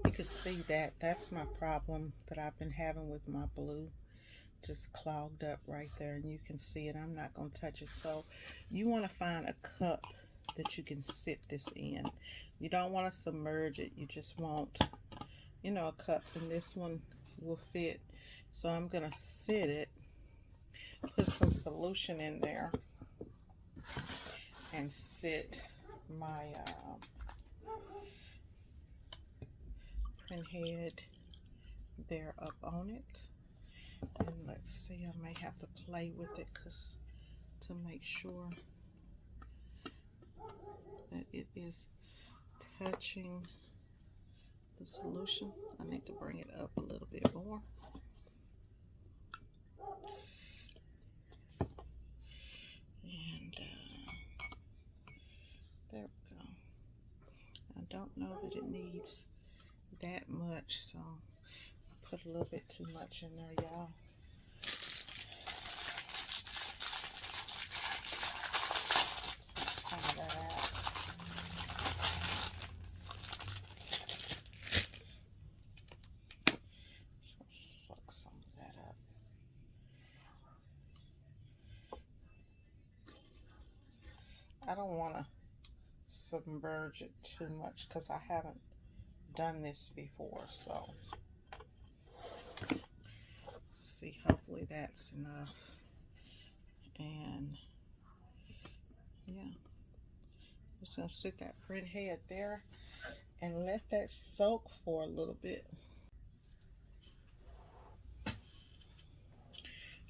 You can see that that's my problem that I've been having with my blue, just clogged up right there, and you can see it. I'm not going to touch it. So you want to find a cup that you can sit this in. You don't want to submerge it. You just want, you know, a cup, and this one will fit. So I'm going to sit it, put some solution in there, and sit my Printhead there up on it. And let's see, I may have to play with it to make sure that it is touching the solution. I need to bring it up a little bit more. And there we go. I don't know that it needs that much, so I put a little bit too much in there, y'all. Some of that out. So suck some of that up. I don't want to submerge it too much because I haven't done this before, so see, hopefully that's enough. And yeah, just gonna sit that Printhead there and let that soak for a little bit.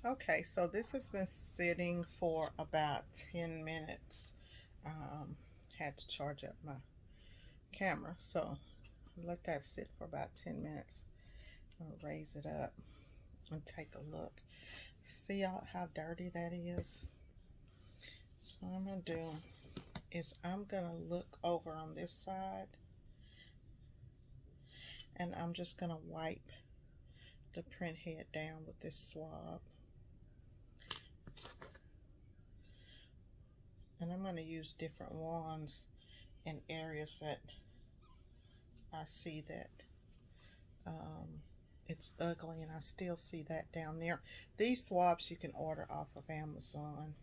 Okay, so this has been sitting for about 10 minutes. Had to charge up my camera, so let that sit for about 10 minutes. I'll raise it up and take a look. See how dirty that is? So what I'm gonna do is I'm gonna look over on this side, and I'm just gonna wipe the Printhead down with this swab. And I'm going to use different wands in areas that I see that it's ugly, and I still see that down there. These swabs you can order off of Amazon.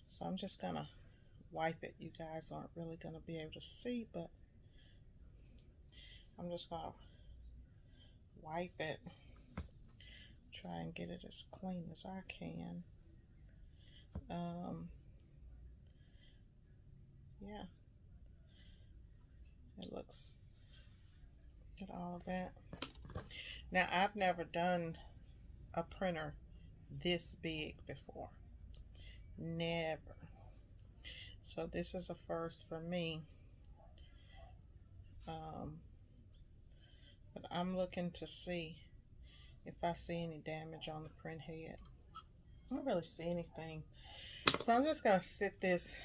So I'm just going to wipe it. You guys aren't really going to be able to see, but I'm just going to wipe it. Try and get it as clean as I can. Yeah, it looks at all of that. Now, I've never done a printer this big before. Never. So this is a first for me. But I'm looking to see if I see any damage on the Printhead. I don't really see anything. So I'm just going to sit this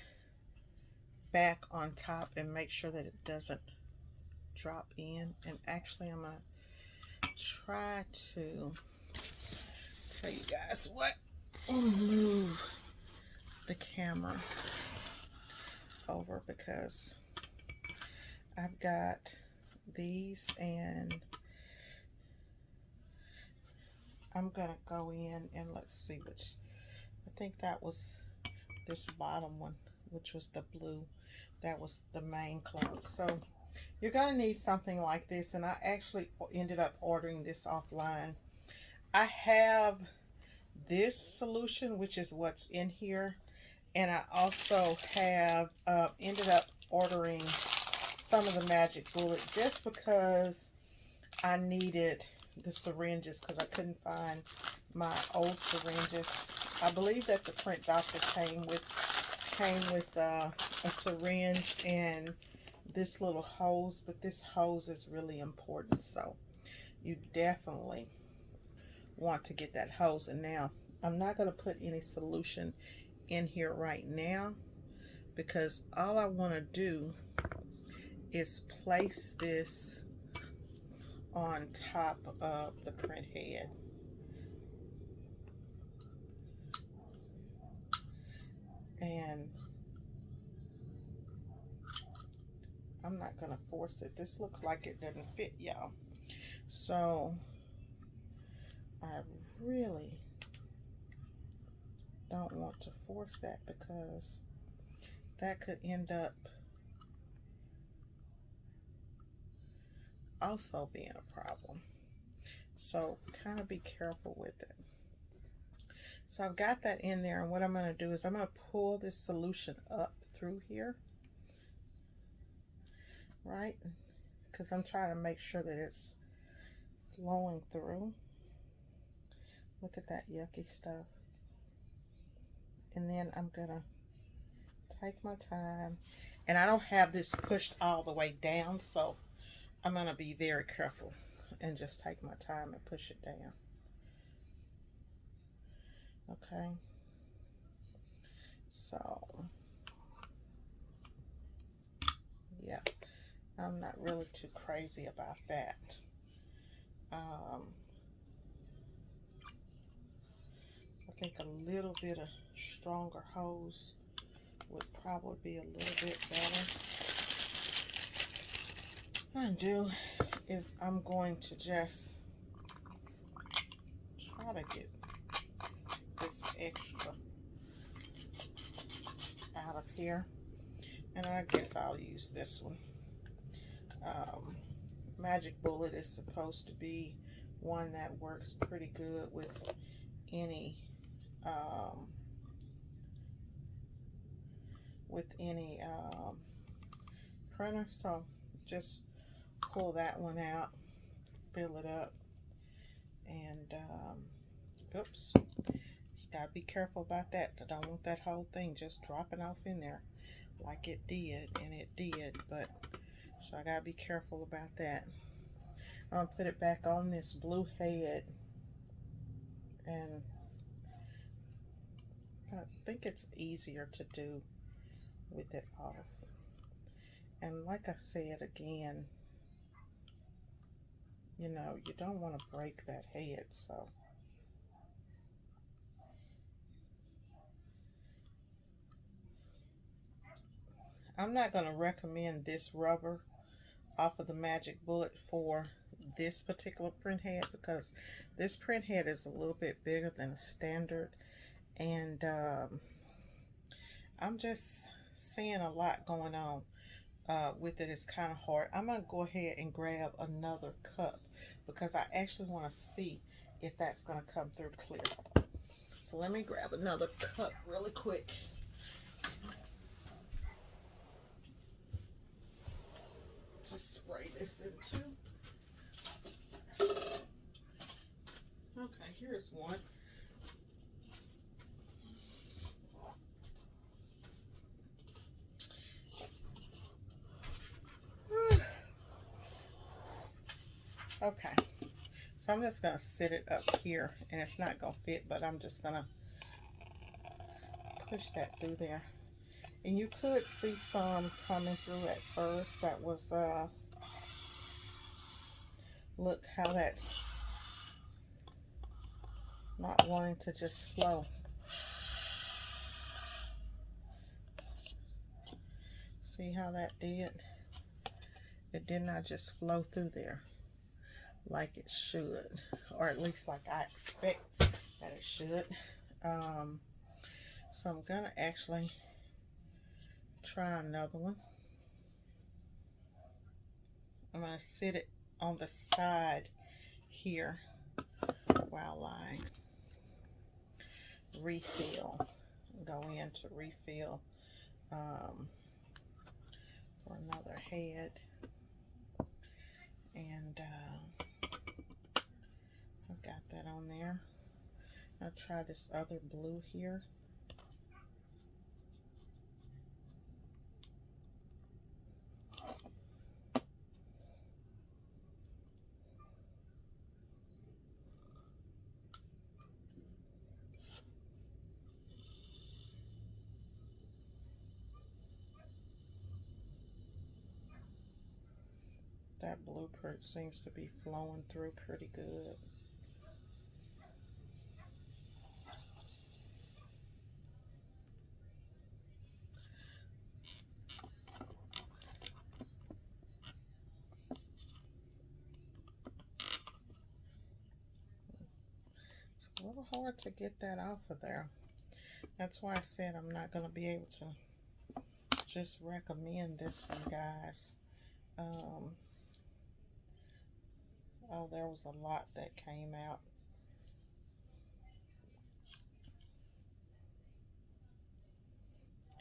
back on top and make sure that it doesn't drop in. And actually, I'm going to try to tell you guys what. I'm going to move the camera over because I've got these, and I'm going to go in and let's see which. I think that was this bottom one, which was the blue. That was the main cloak. So you're going to need something like this, and I actually ended up ordering this offline. I have this solution, which is what's in here, and I also have ended up ordering some of the magic bullet just because I needed the syringes because I couldn't find my old syringes. I believe that the Print Doctor came with a syringe and this little hose, but this hose is really important, so you definitely want to get that hose. And now I'm not going to put any solution in here right now because all I want to do is place this on top of the Printhead. And I'm not gonna force it. This looks like it doesn't fit, y'all. So I really don't want to force that because that could end up also being a problem. So kind of be careful with it. So I've got that in there, and what I'm going to do is I'm going to pull this solution up through here, right? Because I'm trying to make sure that it's flowing through. Look at that yucky stuff. And then I'm going to take my time, and I don't have this pushed all the way down, so I'm going to be very careful and just take my time and push it down. Okay, so yeah, I'm not really too crazy about that. I think a little bit of stronger hose would probably be a little bit better. What I'm gonna do is I'm going to just try to get this extra out of here, and I guess I'll use this one. Magic Bullet is supposed to be one that works pretty good with any printer, so just pull that one out, fill it up, and oops, just gotta be careful about that. I don't want that whole thing just dropping off in there like it did, and it did, but so I gotta be careful about that. I'm gonna put it back on this blue head, and I think it's easier to do with it off. And like I said again, you know, you don't want to break that head, so I'm not going to recommend this rubber off of the Magic Bullet for this particular print head, because this print head is a little bit bigger than a standard, and I'm just seeing a lot going on with it. It's kind of hard. I'm going to go ahead and grab another cup because I actually want to see if that's going to come through clear. So let me grab another cup really quick. To spray this into. Okay, here's one. Okay, so I'm just gonna sit it up here, and it's not gonna fit, but I'm just gonna push that through there. And you could see some coming through at first. That was look how that's not wanting to just flow. See how that did? It did not just flow through there like it should, or at least like I expect that it should. So I'm gonna actually try another one. I'm gonna sit it on the side here while I refill, go in to refill for another head. And I've got that on there. I'll try this other blue here. That blueprint seems to be flowing through pretty good. a little hard to get that off of there. That's why I said I'm not going to be able to just recommend this one, guys. Oh, there was a lot that came out.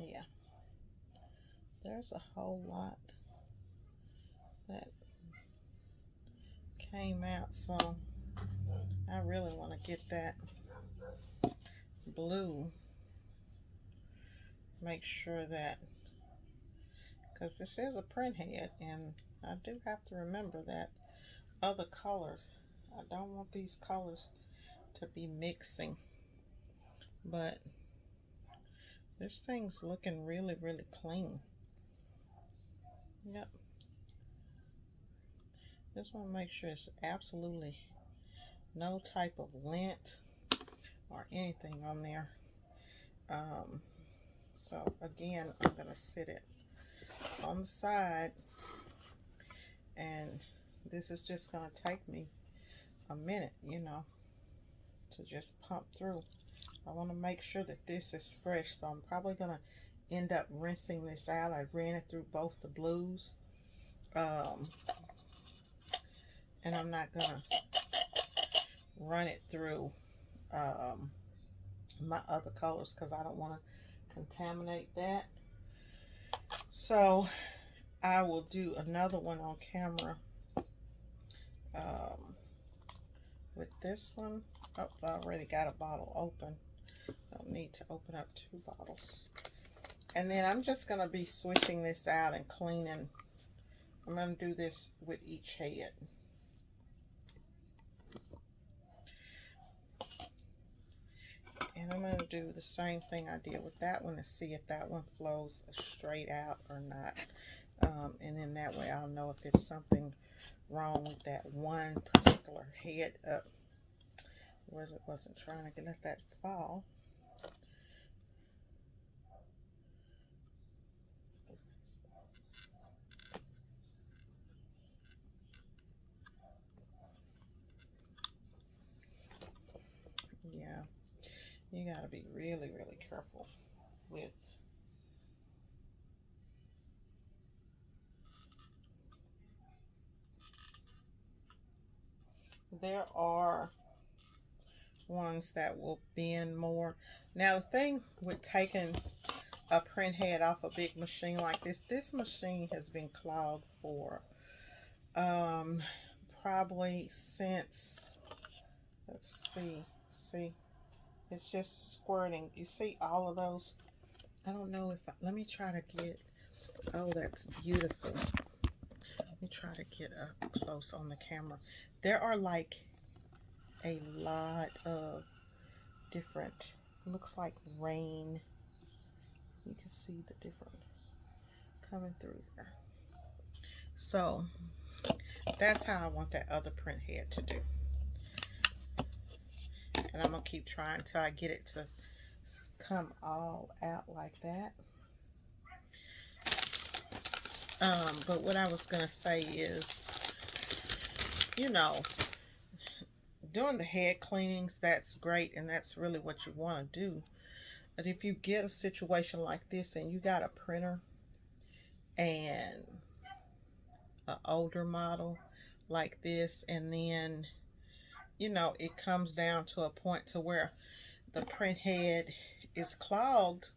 Yeah, there's a whole lot that came out, so I really want to get that blue. Make sure that, because this is a printhead, and I do have to remember that other colors, I don't want these colors to be mixing, but this thing's looking really, really clean. Yep. Just want to make sure it's absolutely no type of lint or anything on there. So again, I'm going to sit it on the side, and this is just going to take me a minute, you know, to just pump through. I want to make sure that this is fresh, so I'm probably going to end up rinsing this out. I ran it through both the blues, and I'm not going to run it through my other colors because I don't want to contaminate that. So I will do another one on camera with this one. Oh, I already got a bottle open. Don't need to open up 2 bottles. And then I'm just going to be switching this out and cleaning. I'm going to do this with each head. And I'm going to do the same thing I did with that one to see if that one flows straight out or not. And then that way I'll know if it's something wrong with that one particular head up where it wasn't trying to let that fall. Yeah, you got to be really, really careful with there are ones that will bend more. Now the thing with taking a print head off a big machine like this machine has been clogged for probably since, let's see, it's just squirting. You see all of those? I don't know if let me try to get, oh, that's beautiful. Let me try to get up close on the camera. There are like a lot of different, looks like rain. You can see the different coming through there. So that's how I want that other print head to do. And I'm going to keep trying until I get it to come all out like that. But what I was going to say is, you know, doing the head cleanings, that's great, and that's really what you want to do. But if you get a situation like this and you got a printer and an older model like this, and then, you know, it comes down to a point to where the print head is clogged,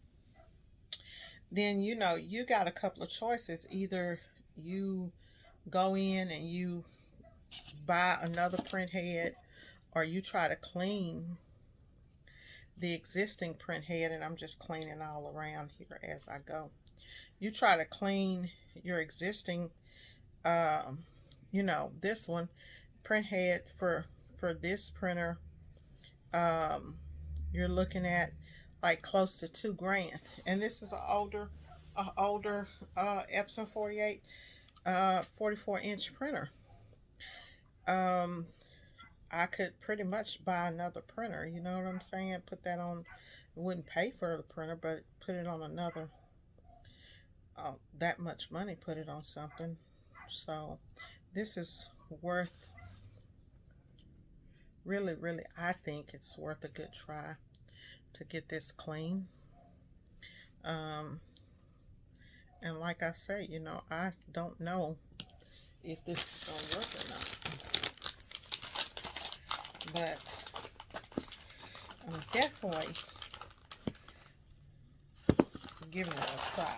then, you know, you got a couple of choices. Either you go in and you buy another print head, or you try to clean the existing print head, and I'm just cleaning all around here as I go. You try to clean your existing, you know, this one, print head for this printer, you're looking at like close to $2,000, and this is an older Epson 44-inch printer. I could pretty much buy another printer, you know what I'm saying? Put that on, wouldn't pay for the printer, but put it on another, that much money, put it on something. So this is worth really, really, I think it's worth a good try to get this clean. Um, and like I say, you know, I don't know if this is gonna work or not, but I'm definitely giving it a try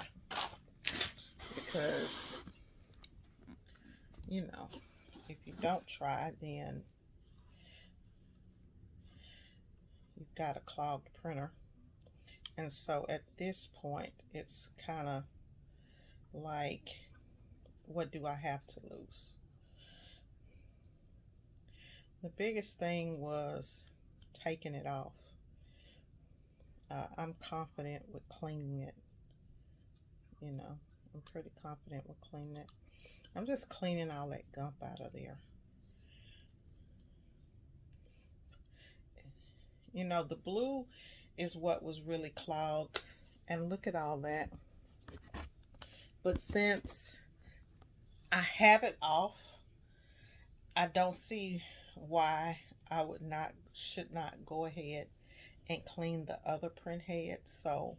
because, you know, if you don't try, then you've got a clogged printer. And so at this point, it's kind of like, what do I have to lose? The biggest thing was taking it off. I'm confident with cleaning it. You know, I'm pretty confident with cleaning it. I'm just cleaning all that gump out of there. You know, the blue is what was really clogged. And look at all that. But since I have it off, I don't see why I should not go ahead and clean the other print head. So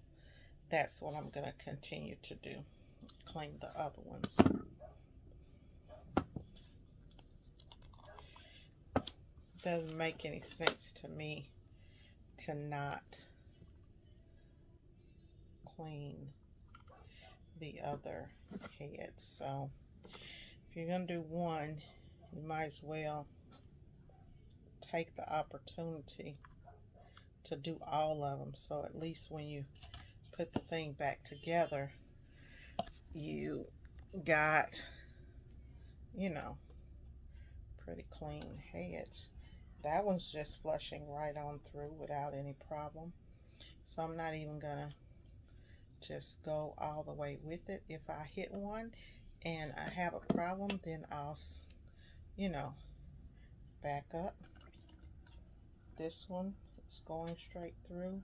that's what I'm going to continue to do. Clean the other ones. Doesn't make any sense to me to not clean the other heads. So if you're going to do one, you might as well take the opportunity to do all of them. So at least when you put the thing back together, you got, you know, pretty clean heads. That one's just flushing right on through without any problem. So I'm not even gonna just go all the way with it. If I hit one and I have a problem, then I'll, you know, back up. This one is going straight through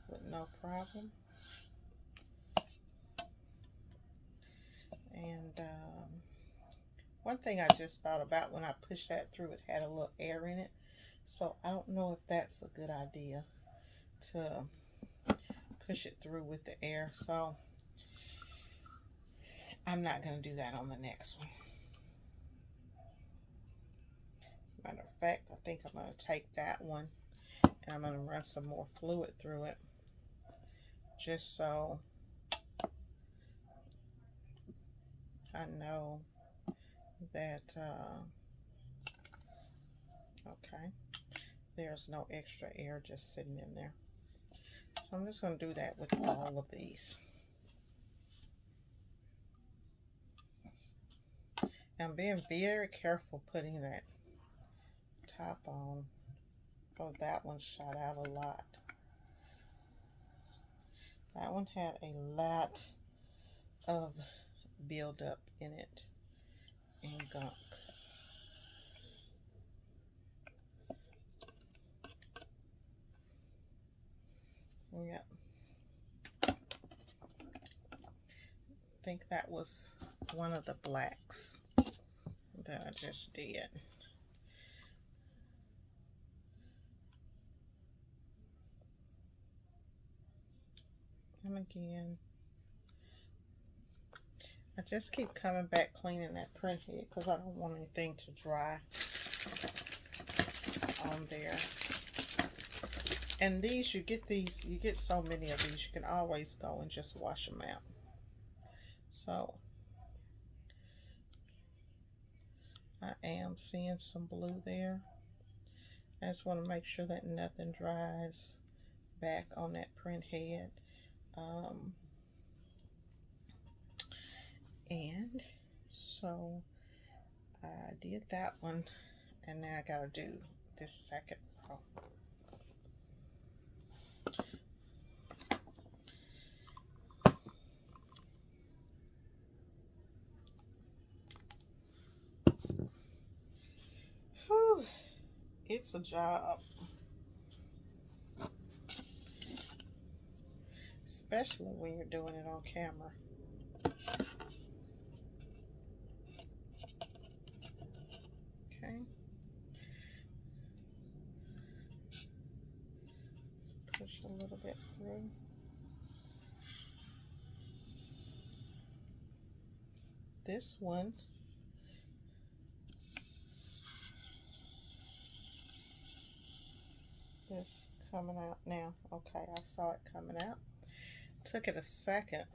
with no problem. And one thing I just thought about when I pushed that through, it had a little air in it. So I don't know if that's a good idea to push it through with the air. So I'm not going to do that on the next one. Matter of fact, I think I'm going to take that one and I'm going to run some more fluid through it, just so I know that, okay, there's no extra air just sitting in there. So I'm just going to do that with all of these. I'm being very careful putting that top on. Oh, that one shot out a lot. That one had a lot of buildup in it and gunk. Yep. I think that was one of the blacks that I just did. And again, I just keep coming back cleaning that print head because I don't want anything to dry on there. And these, you get so many of these, you can always go and just wash them out. So I am seeing some blue there. I just want to make sure that nothing dries back on that print head. And so I did that one, and now I gotta do this second row. Whew, it's a job, especially when you're doing it on camera. Okay. Push a little bit through. This one is coming out now. Okay, I saw it coming out. Took it a second.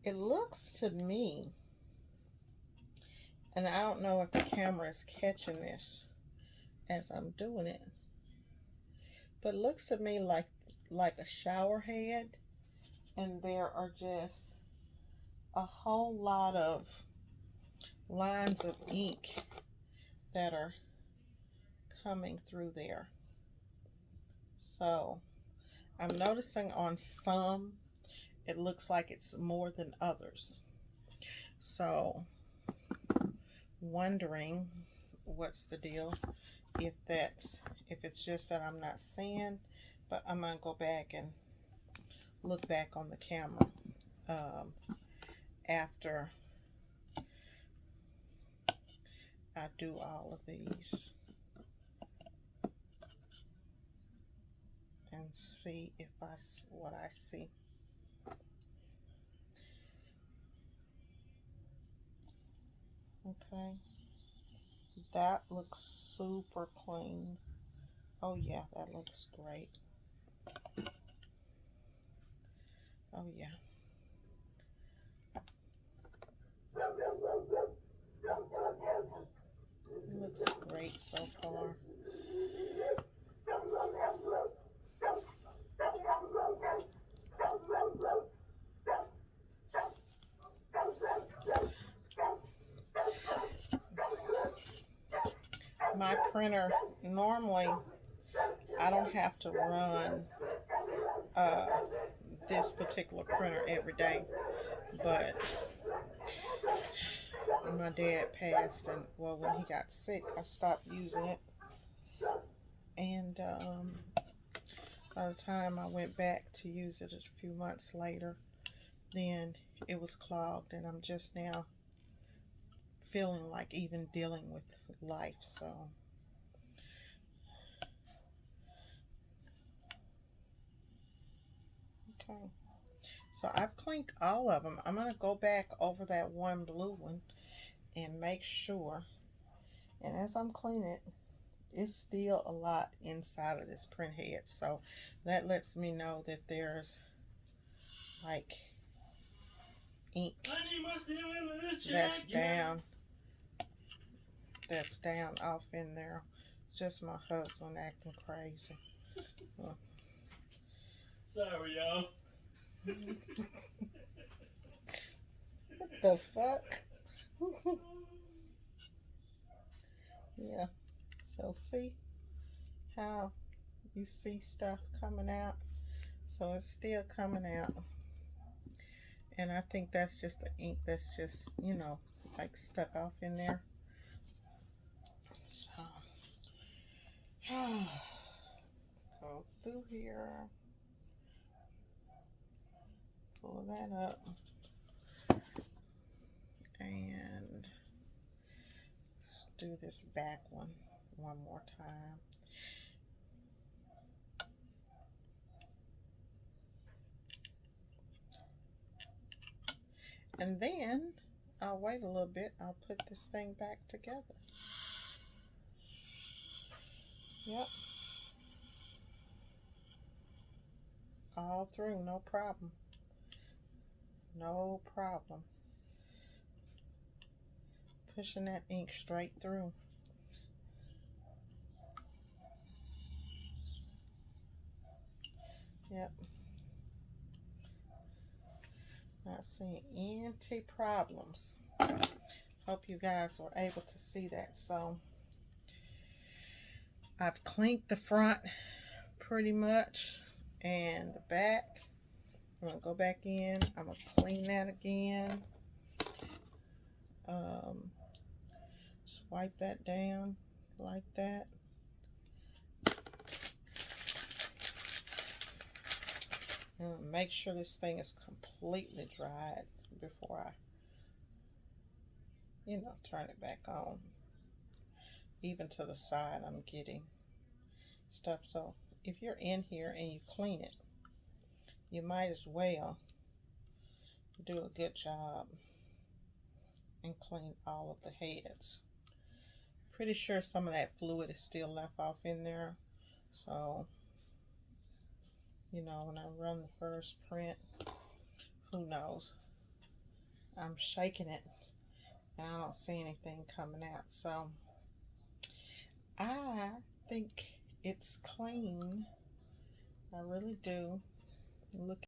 It looks to me, and I don't know if the camera is catching this as I'm doing it, but it looks to me like a shower head, and there are just a whole lot of lines of ink that are coming through there. So I'm noticing on some it looks like it's more than others. So wondering what's the deal, if it's just that I'm not seeing, but I'm gonna go back and look back on the camera after I do all of these and see if what I see. Okay, that looks super clean. Oh yeah, that looks great. Oh yeah. It looks great so far. My printer, normally I don't have to run this particular printer every day, but when my dad passed, and well, when he got sick, I stopped using it, and by the time I went back to use it a few months later, then it was clogged, and I'm just now feeling like even dealing with life. So okay, so I've cleaned all of them. I'm going to go back over that one blue one and make sure, and as I'm cleaning it, it's still a lot inside of this print head, so that lets me know that there's like ink that's down off in there. It's just my husband acting crazy. Sorry, y'all. What the fuck? Yeah, so see how you see stuff coming out? So it's still coming out, and I think that's just the ink that's just, you know, like stuck off in there. So go through here, pull that up, and let's do this back one more time. And then I'll wait a little bit. I'll put this thing back together. Yep. All through, no problem. No problem. Pushing that ink straight through. Yep. Not seeing any problems. Hope you guys were able to see that. So I've cleaned the front pretty much, and the back. I'm gonna go back in. I'm gonna clean that again. Just wipe that down like that. And make sure this thing is completely dried before I, you know, turn it back on. Even to the side, I'm getting stuff. So if you're in here and you clean it, you might as well do a good job and clean all of the heads. Pretty sure some of that fluid is still left off in there. So, you know, when I run the first print, who knows? I'm shaking it and I don't see anything coming out. So, I think it's clean. I really do. Look